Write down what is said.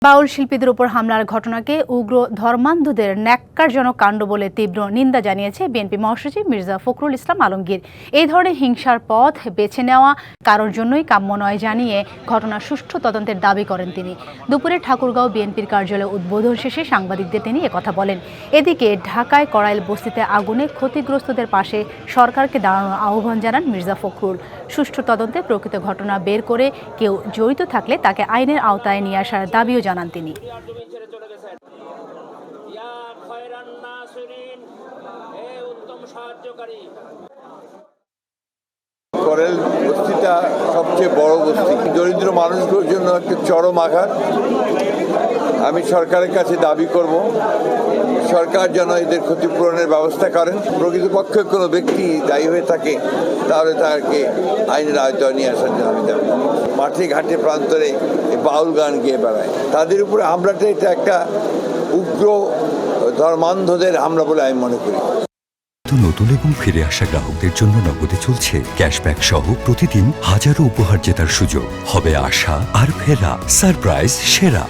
বাউল শিল্পীদের উপর হামলার ঘটনাকে উগ্র ধর্মান্ধদের ন্যাক্কারজনক কাণ্ড বলে তীব্র নিন্দা জানিয়েছে বিএনপি মহাসচিব মির্জা ফখরুল ইসলাম আলমগীর। এই ধরনের হিংসার পথ বেছে নেওয়া কারোর জন্যই কাম্য নয় জানিয়ে ঘটনার সুষ্ঠু তদন্তের দাবি করেন তিনি। দুপুরে ঠাকুরগাঁও বিএনপির কার্যালয়ে উদ্বোধন শেষে সাংবাদিকদের তিনি একথা বলেন। এদিকে ঢাকায় কড়াইল বস্তিতে আগুনে ক্ষতিগ্রস্তদের পাশে সরকারকে দাঁড়ানোর আহ্বান জানান মির্জা ফখরুল। সুষ্ঠু তদন্তে প্রকৃত ঘটনা বের করে কেউ জড়িত থাকলে তাকে আইনের আওতায় নিয়ে আসার দাবিও জানান তিনি। কড়াইল বস্তিটা সবচেয়ে বড় বস্তি, দরিদ্র মানুষগুলোর জন্য একটা চরম আঘাত। আমি সরকারের কাছে দাবি করব, সরকার যেন এদের ক্ষতিপূরণের ব্যবস্থা করেন। প্রকৃতপক্ষে কোনো ব্যক্তি দায়ী হয়ে থাকে তাহলে তাকে আইনের আওতায় নিয়ে আসার জন্য আমি দাবি। মাঠে ঘাটে প্রান্তরে বাউল গান গেয়ে বেড়ায়, তাদের উপরে হামলাটা এটা একটা উগ্র ধর্মান্ধদের হামলা বলে আমি মনে করি। নতুন এবং ফিরে আসা গ্রাহকদের জন্য নগদে চলছে ক্যাশব্যাক সহ প্রতিদিন হাজারো উপহার জেতার সুযোগ। হবে আশা আর ফেরা, সারপ্রাইজ সেরা।